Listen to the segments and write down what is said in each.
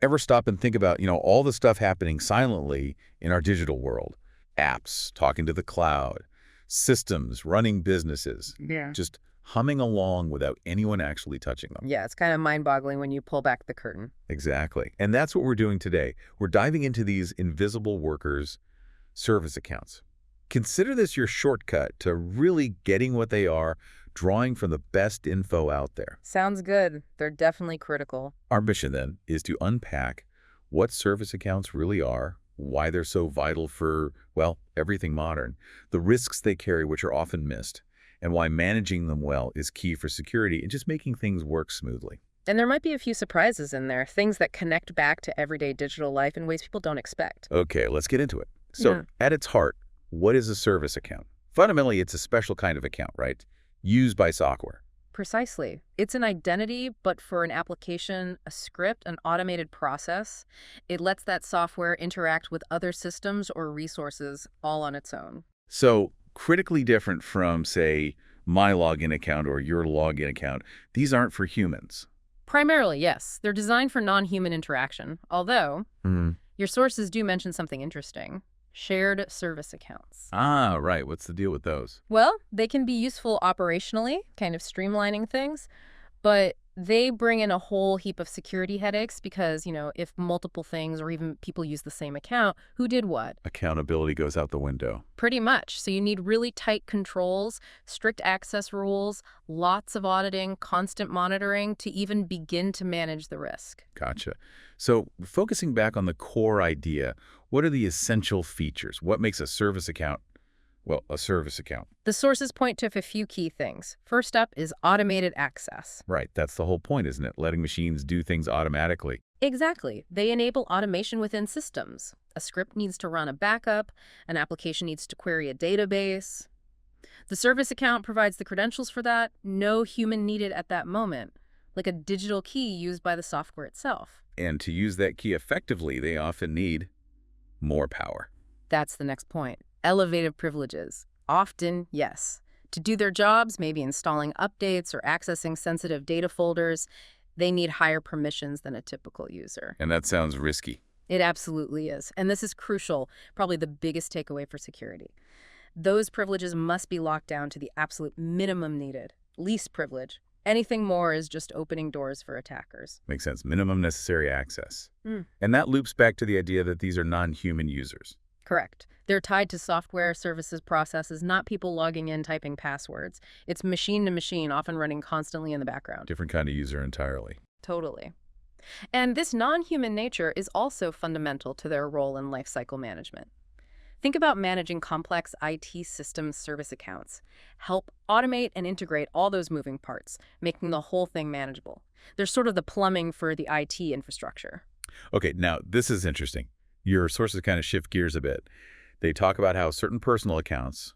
Ever stop and think about, all the stuff happening silently in our digital world? Apps, talking to the cloud, systems, running businesses, Yeah. just humming along without anyone actually touching them. Yeah, it's kind of mind-boggling when you pull back the curtain. Exactly. And that's what we're doing today. We're diving into these invisible workers' service accounts. Consider this your shortcut to really getting what they are, drawing from the best info out there. Sounds good. They're definitely critical. Our mission, then, is to unpack what service accounts really are, why they're so vital for, well, everything modern, the risks they carry which are often missed, and why managing them well is key for security and just making things work smoothly. And there might be a few surprises in there, things that connect back to everyday digital life in ways people don't expect. Okay, let's get into it. So, At its heart, what is a service account? Fundamentally, it's a special kind of account, right? Used by software. Precisely. It's an identity, but for an application, a script, an automated process. It lets that software interact with other systems or resources all on its own. So, critically different from, say, my login account or your login account. These aren't for humans. Primarily, yes. They're designed for non-human interaction, although your sources do mention something interesting. Shared service accounts. Ah, right. What's the deal with those? Well, they can be useful operationally, kind of streamlining things, but they bring in a whole heap of security headaches because, if multiple things or even people use the same account, who did what? Accountability goes out the window. Pretty much. So you need really tight controls, strict access rules, lots of auditing, constant monitoring to even begin to manage the risk. Gotcha. So focusing back on the core idea, what are the essential features? What makes a service account, well, a service account? The sources point to a few key things. First up is automated access. Right. That's the whole point, isn't it? Letting machines do things automatically. Exactly. They enable automation within systems. A script needs to run a backup. An application needs to query a database. The service account provides the credentials for that. No human needed at that moment, like a digital key used by the software itself. And to use that key effectively, they often need more power. That's the next point. Elevated privileges. Often, yes. To do their jobs, maybe installing updates or accessing sensitive data folders, they need higher permissions than a typical user. And that sounds risky. It absolutely is. And this is crucial, probably the biggest takeaway for security. Those privileges must be locked down to the absolute minimum needed. Least privilege. Anything more is just opening doors for attackers. Makes sense. Minimum necessary access. And that loops back to the idea that these are non-human users. Correct. They're tied to software, services, processes, not people logging in, typing passwords. It's machine to machine, often running constantly in the background. Different kind of user entirely. Totally. And this non-human nature is also fundamental to their role in lifecycle management. Think about managing complex IT systems service accounts. Help automate and integrate all those moving parts, making the whole thing manageable. They're sort of the plumbing for the IT infrastructure. Okay, now this is interesting. Your sources kind of shift gears a bit. They talk about how certain personal accounts,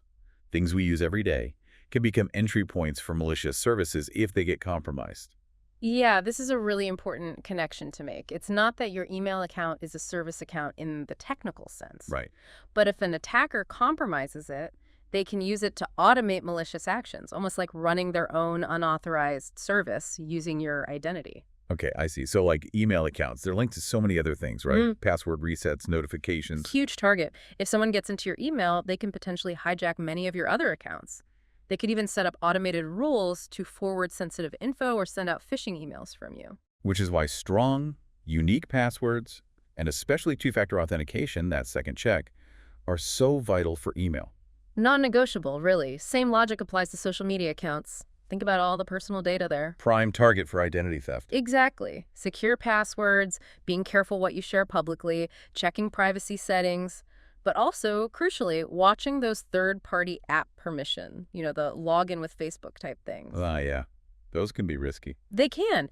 things we use every day, can become entry points for malicious services if they get compromised. Yeah, this is a really important connection to make. It's not that your email account is a service account in the technical sense. Right. But if an attacker compromises it, they can use it to automate malicious actions, almost like running their own unauthorized service using your identity. Okay, I see. So like email accounts, they're linked to so many other things, right? Password resets, notifications. Huge target. If someone gets into your email, they can potentially hijack many of your other accounts. They could even set up automated rules to forward sensitive info or send out phishing emails from you. Which is why strong, unique passwords, and especially two-factor authentication, that second check, are so vital for email. Non-negotiable, really. Same logic applies to social media accounts. Think about all the personal data there. Prime target for identity theft. Exactly. Secure passwords, being careful what you share publicly, checking privacy settings, but also, crucially, watching those third-party app permission, the login with Facebook type things. Yeah. Those can be risky. They can.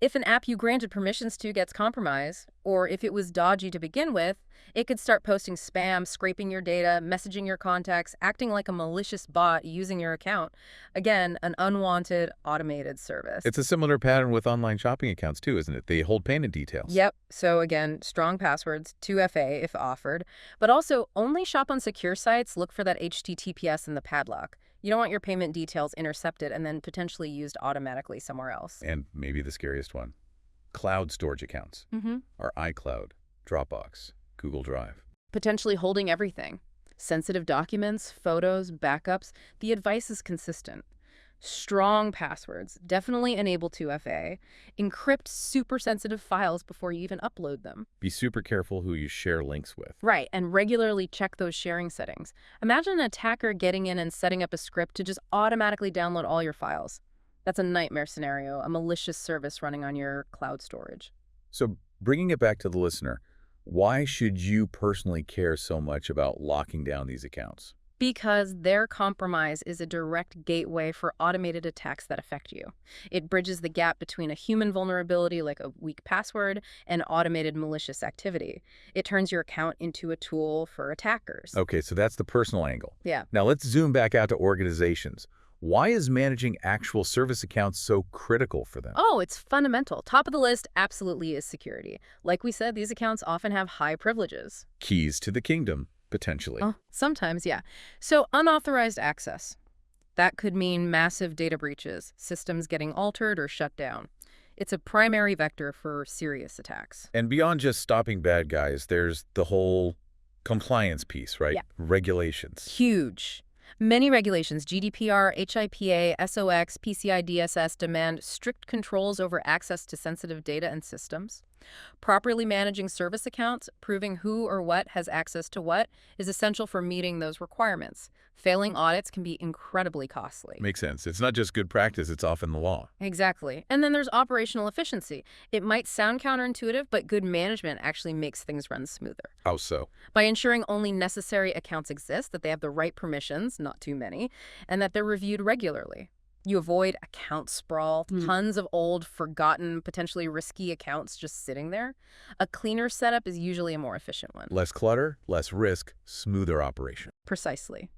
If an app you granted permissions to gets compromised, or if it was dodgy to begin with, it could start posting spam, scraping your data, messaging your contacts, acting like a malicious bot using your account. Again, an unwanted, automated service. It's a similar pattern with online shopping accounts too, isn't it? They hold payment details. Yep. So again, strong passwords, 2FA if offered, but also only shop on secure sites, look for that HTTPS in the padlock. You don't want your payment details intercepted and then potentially used automatically somewhere else. And maybe the scariest one, Cloud storage accounts are iCloud, Dropbox, Google Drive. Potentially holding everything. Sensitive documents, photos, backups. The advice is consistent. Strong passwords, definitely enable 2FA. Encrypt super sensitive files before you even upload them. Be super careful who you share links with. Right, and regularly check those sharing settings. Imagine an attacker getting in and setting up a script to just automatically download all your files. That's a nightmare scenario, a malicious service running on your cloud storage. So bringing it back to the listener, why should you personally care so much about locking down these accounts? Because their compromise is a direct gateway for automated attacks that affect you. It bridges the gap between a human vulnerability like a weak password and automated malicious activity. It turns your account into a tool for attackers. Okay, so that's the personal angle. Yeah. Now let's zoom back out to organizations. Why is managing actual service accounts so critical for them? Oh, it's fundamental. Top of the list absolutely is security. Like we said, these accounts often have high privileges. Keys to the kingdom, potentially. Oh, sometimes, yeah. So unauthorized access. That could mean massive data breaches, systems getting altered or shut down. It's a primary vector for serious attacks. And beyond just stopping bad guys, there's the whole compliance piece, right? Yeah. Regulations. Huge. Many regulations, GDPR, HIPAA, SOX, PCI DSS, demand strict controls over access to sensitive data and systems. Properly managing service accounts, proving who or what has access to what, is essential for meeting those requirements. Failing audits can be incredibly costly. Makes sense. It's not just good practice, it's often the law. Exactly. And then there's operational efficiency. It might sound counterintuitive, but good management actually makes things run smoother. How so? By ensuring only necessary accounts exist, that they have the right permissions, not too many, and that they're reviewed regularly. You avoid account sprawl, tons of old, forgotten, potentially risky accounts just sitting there. A cleaner setup is usually a more efficient one. Less clutter, less risk, smoother operation. Precisely.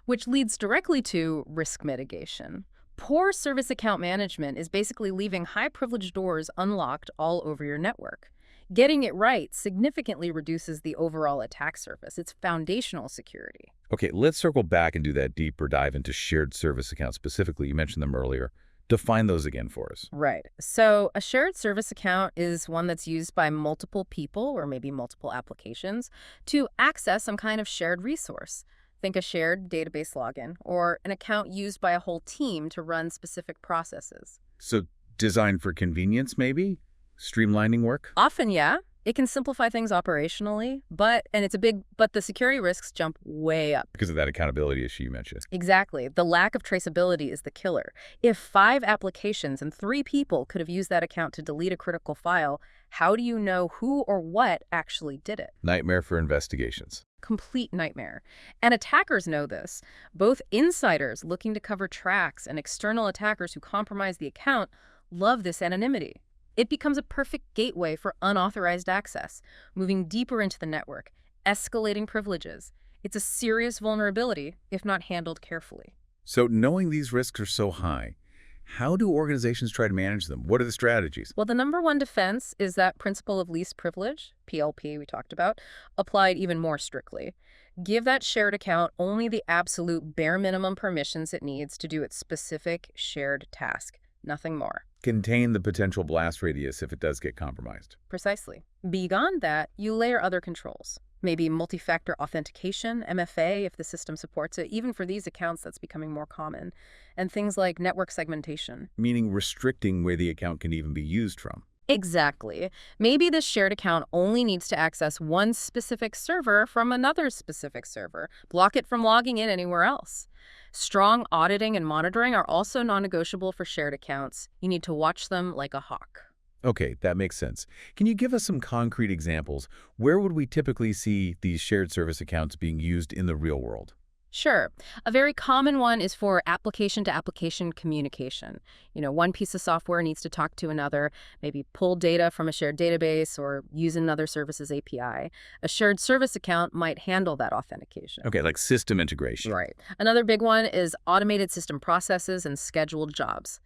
Which leads directly to risk mitigation. Poor service account management is basically leaving high-privileged doors unlocked all over your network. Getting it right significantly reduces the overall attack surface. It's foundational security. Okay, let's circle back and do that deeper dive into shared service accounts specifically. You mentioned them earlier. Define those again for us. Right. So a shared service account is one that's used by multiple people or maybe multiple applications to access some kind of shared resource. Think a shared database login or an account used by a whole team to run specific processes. So designed for convenience, maybe? Streamlining work? Often, yeah. It can simplify things operationally, but the security risks jump way up. Because of that accountability issue you mentioned. Exactly. The lack of traceability is the killer. If 5 applications and 3 people could have used that account to delete a critical file, how do you know who or what actually did it? Nightmare for investigations. Complete nightmare. And attackers know this. Both insiders looking to cover tracks and external attackers who compromise the account love this anonymity. It becomes a perfect gateway for unauthorized access, moving deeper into the network, escalating privileges. It's a serious vulnerability if not handled carefully. So knowing these risks are so high, how do organizations try to manage them? What are the strategies? Well, the number one defense is that principle of least privilege, PLP we talked about, applied even more strictly. Give that shared account only the absolute bare minimum permissions it needs to do its specific shared task, nothing more. Contain the potential blast radius if it does get compromised. Precisely. Beyond that, you layer other controls. Maybe multi-factor authentication, MFA, if the system supports it. Even for these accounts, that's becoming more common. And things like network segmentation. Meaning restricting where the account can even be used from. Exactly. Maybe this shared account only needs to access one specific server from another specific server. Block it from logging in anywhere else. Strong auditing and monitoring are also non-negotiable for shared accounts. You need to watch them like a hawk. Okay, that makes sense. Can you give us some concrete examples? Where would we typically see these shared service accounts being used in the real world? Sure. A very common one is for application-to-application communication. One piece of software needs to talk to another, maybe pull data from a shared database or use another service's API. A shared service account might handle that authentication. Okay, like system integration. Right. Another big one is automated system processes and scheduled jobs.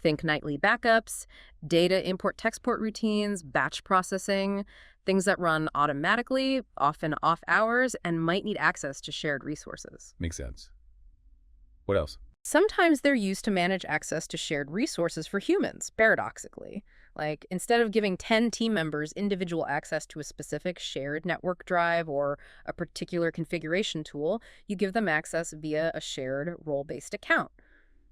Think nightly backups, data import-export routines, batch processing, things that run automatically, often off hours, and might need access to shared resources. Makes sense. What else? Sometimes they're used to manage access to shared resources for humans, paradoxically. Like, instead of giving 10 team members individual access to a specific shared network drive or a particular configuration tool, you give them access via a shared role-based account.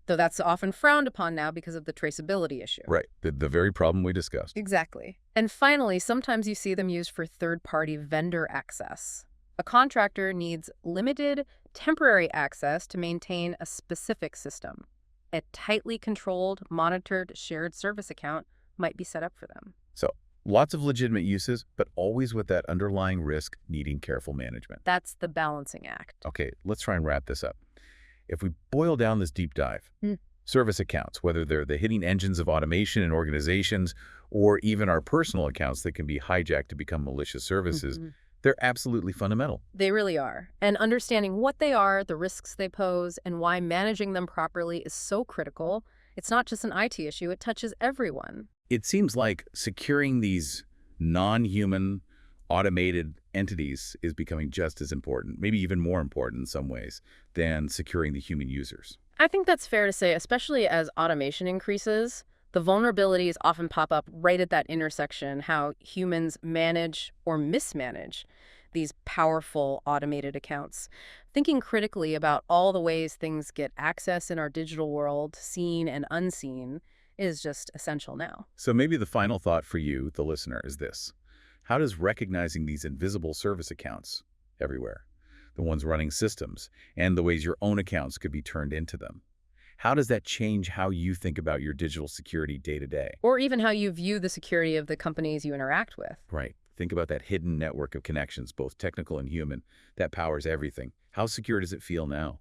Though that's often frowned upon now because of the traceability issue. Right, the very problem we discussed. Exactly. And finally, sometimes you see them used for third-party vendor access. A contractor needs limited, temporary access to maintain a specific system. A tightly controlled, monitored, shared service account might be set up for them. So, lots of legitimate uses, but always with that underlying risk needing careful management. That's the balancing act. Okay, let's try and wrap this up. If we boil down this deep dive, Hmm. service accounts, whether they're the hidden engines of automation in organizations or even our personal accounts that can be hijacked to become malicious services, they're absolutely fundamental. They really are. And understanding what they are, the risks they pose, and why managing them properly is so critical. It's not just an IT issue, it touches everyone. It seems like securing these non-human automated entities is becoming just as important, maybe even more important in some ways, than securing the human users. I think that's fair to say, especially as automation increases. The vulnerabilities often pop up right at that intersection, how humans manage or mismanage these powerful automated accounts. Thinking critically about all the ways things get access in our digital world, seen and unseen, is just essential now. So maybe the final thought for you, the listener, is this. How does recognizing these invisible service accounts everywhere, the ones running systems, and the ways your own accounts could be turned into them, how does that change how you think about your digital security day to day? Or even how you view the security of the companies you interact with. Right. Think about that hidden network of connections, both technical and human, that powers everything. How secure does it feel now?